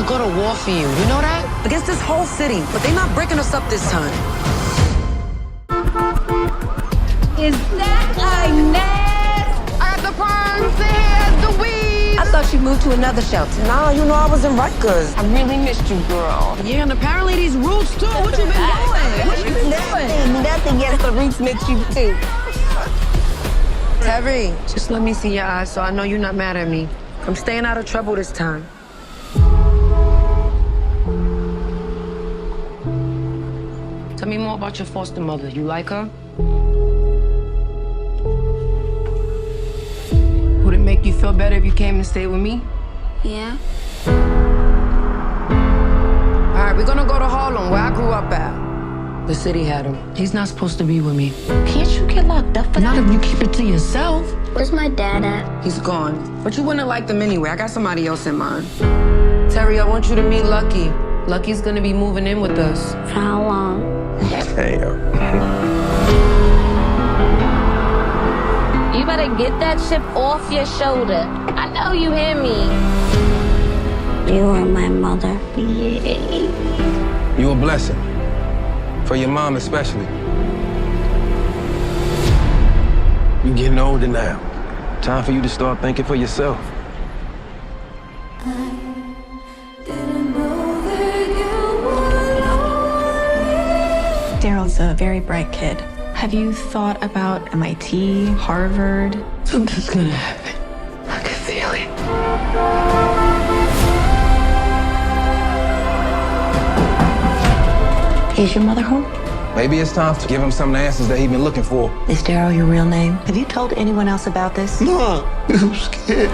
I'll go to war for you. You know that? Against this whole city. But they're not breaking us up this time. Is that Inez? I got the perms, the hair, the weave. I thought you moved to another shelter. Nah, you know I was in Rutgers. I really missed you, girl. Yeah, and apparently these roots too. What you been doing? What you been doing? Nothing against the roots mix you too. Terry, just let me see your eyes so I know you're not mad at me. I'm staying out of trouble this time. Tell me more about your foster mother. You like her? Would it make you feel better if you came and stayed with me? Yeah. All right, we're gonna go to Harlem, where I grew up at. The city had him. He's not supposed to be with me. Can't you get locked up for Not that? if you keep it to yourself. Where's my dad at? He's gone. But you wouldn't have liked him anyway. I got somebody else in mind. Terry, I want you to meet Lucky. Lucky's gonna be moving in with us. For how long? Hey, yo. You better get that chip off your shoulder. I know you hear me. You are my mother. Yay. You a blessing. For your mom especially. You getting older now. Time for you to start thinking for yourself. Daryl's a very bright kid. Have you thought about MIT, Harvard? Something's gonna happen. I can feel it. Is your mother home? Maybe it's time to give him some of the answers that he's been looking for. Is Daryl your real name? Have you told anyone else about this? No, I'm scared.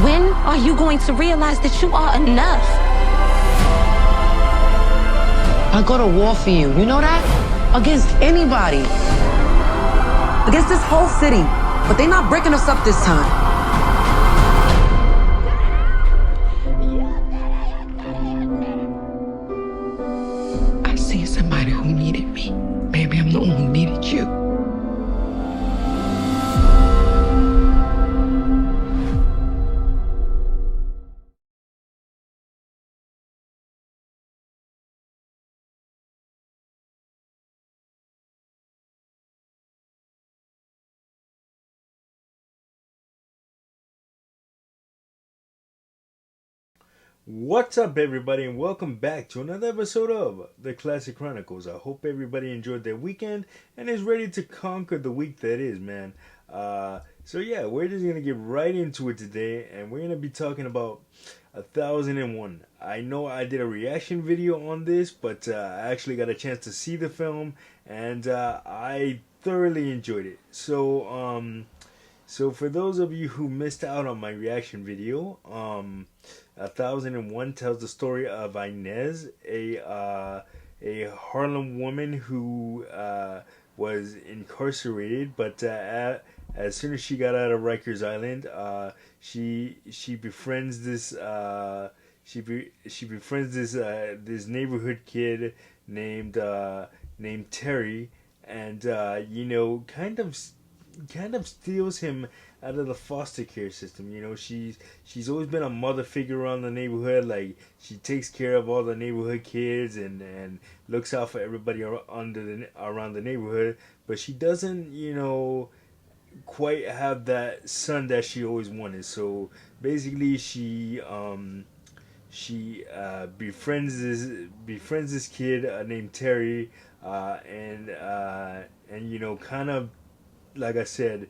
When are you going to realize that you are enough? I'll go to war for you. You know that? Against anybody. Against this whole city. But they're not breaking us up this time. I seen somebody who needed me. Maybe I'm the one who needed you. What's up, everybody, and welcome back to another episode of the Classic Chronicles. I hope everybody enjoyed their weekend and is ready to conquer the week that is, man. So yeah, we're just gonna get right into it today, and we're gonna be talking about 1001. I know I did a reaction video on this, but I actually got a chance to see the film, and I thoroughly enjoyed it. So for those of you who missed out on my reaction video, 1001 tells the story of Inez, a Harlem woman who was incarcerated, but as soon as she got out of Rikers Island, she befriends this this neighborhood kid named Terry, and kind of steals him out of the foster care system. You know, she's always been a mother figure around the neighborhood. Like, she takes care of all the neighborhood kids and looks out for everybody around the neighborhood. But she doesn't, quite have that son that she always wanted. So basically, she befriends this kid named Terry, and kind of, like I said,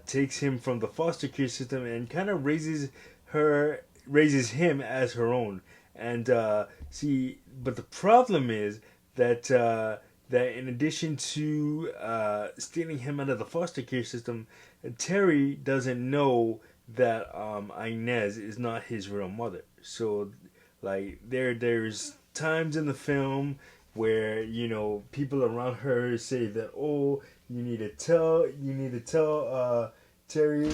takes him from the foster care system and kind of raises him as her own. And but the problem is that in addition to stealing him out of the foster care system, Terry doesn't know that Inez is not his real mother. So, like, there's times in the film where people around her say that, oh, you need to tell Terry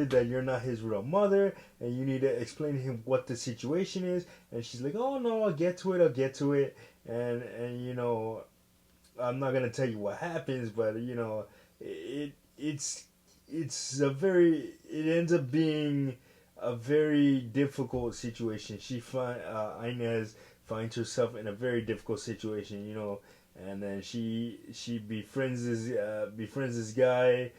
that you're not his real mother, and you need to explain to him what the situation is. And she's like, oh no, I'll get to it, and I'm not gonna tell you what happens, but it ends up being a very difficult situation. Inez finds herself in a very difficult situation, and then she befriends this guy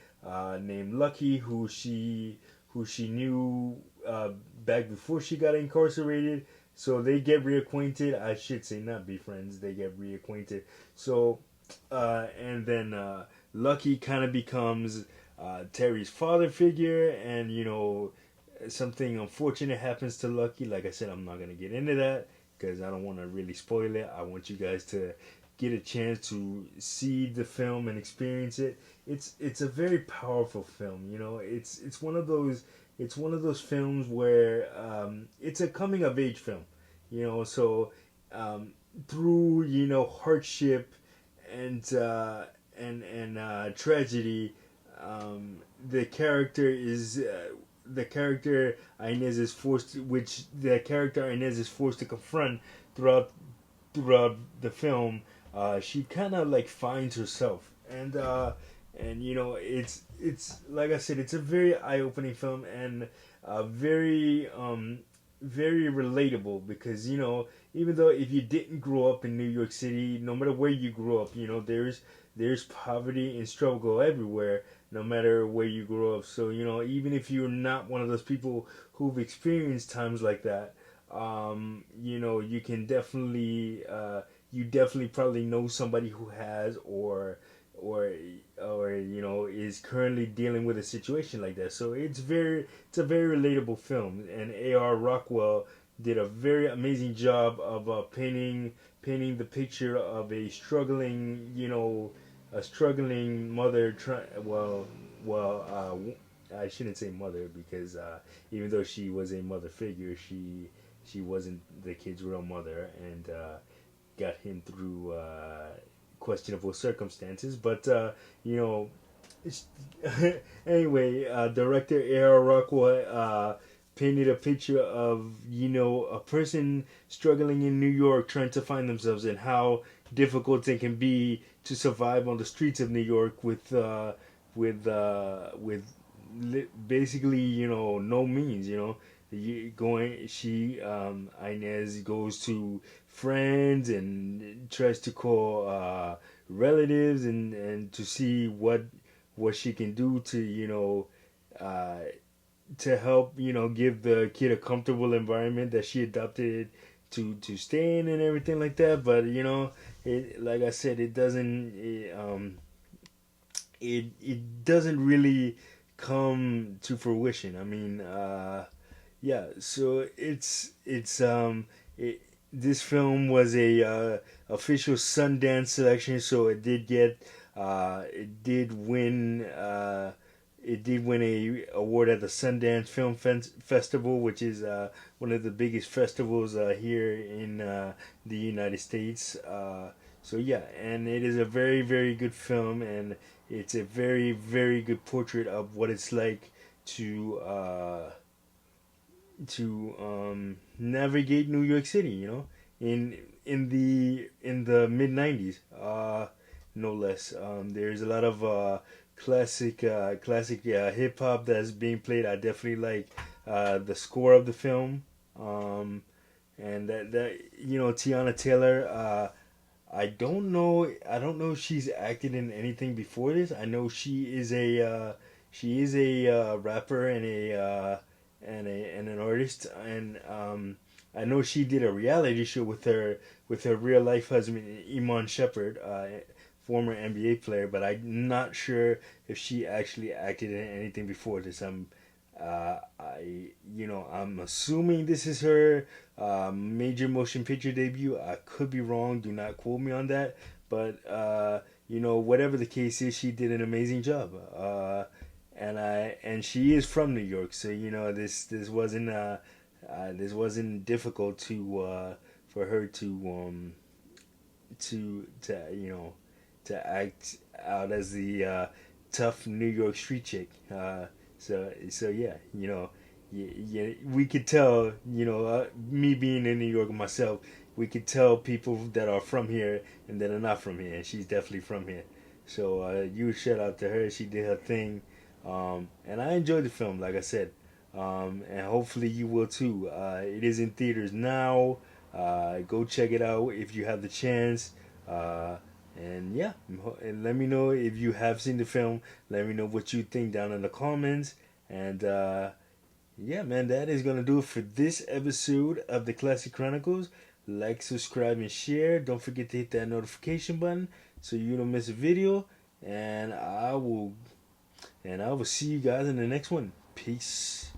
named Lucky, who she knew back before she got incarcerated. So they get reacquainted. I should say not befriends. They get reacquainted. So and then Lucky kind of becomes Terry's father figure, and something unfortunate happens to Lucky. Like I said, I'm not gonna get into that because I don't want to really spoil it. I want you guys to get a chance to see the film and experience it. It's a very powerful film. It's one of those films where it's a coming of age film. So through hardship and tragedy, the character Inez is forced to confront throughout the film. She kind of like finds herself, and it's like I said, it's a very eye-opening film, and very relatable, because even though if you didn't grow up in New York City, no matter where you grew up, there's poverty and struggle everywhere, no matter where you grow up. So even if you're not one of those people who've experienced times like that, you can definitely you definitely probably know somebody who has, or is currently dealing with a situation like that. So it's a very relatable film, and A.R. Rockwell did a very amazing job of painting the picture of a struggling mother. I shouldn't say mother, because even though she was a mother figure, she wasn't the kid's real mother, and got him through questionable circumstances. But anyway, director A.R. Rockwell painted a picture of a person struggling in New York, trying to find themselves, and how difficult it can be to survive on the streets of New York with basically no means. Inez goes to friends and tries to call relatives, and to see what she can do to help give the kid a comfortable environment that she adopted to stay in, and everything like that. But like I said, it doesn't really come to fruition. I mean, yeah. So this film was a official Sundance selection, so it did win a award at the Sundance Film Festival, which is one of the biggest festivals here in the United States. So yeah, and it is a very, very good film, and it's a very, very good portrait of what it's like to navigate New York City, in the mid '90s, no less. There's a lot of classic hip hop that's being played. I definitely like the score of the film, and that Tiana Taylor. I don't know if she's acted in anything before this. I know she is a rapper and an artist, and I know she did a reality show with her real life husband Iman Shepherd, former NBA player, but I'm not sure if she actually acted in anything before this. I'm assuming this is her major motion picture debut. I could be wrong. Do not quote me on that. But whatever the case is, she did an amazing job. And she is from New York, so this wasn't difficult for her to act out as the tough New York street chick. So yeah, we could tell, me being in New York myself, we could tell people that are from here and that are not from here, and she's definitely from here. So huge shout out to her. She did her thing, and I enjoyed the film. Like I said, and hopefully you will too. It is in theaters now. Go check it out if you have the chance. And yeah, and let me know if you have seen the film. Let me know what you think down in the comments. And yeah, man, that is gonna do it for this episode of the Classic Chronicles. Like, subscribe, and share. Don't forget to hit that notification button so you don't miss a video. And I will see you guys in the next one. Peace.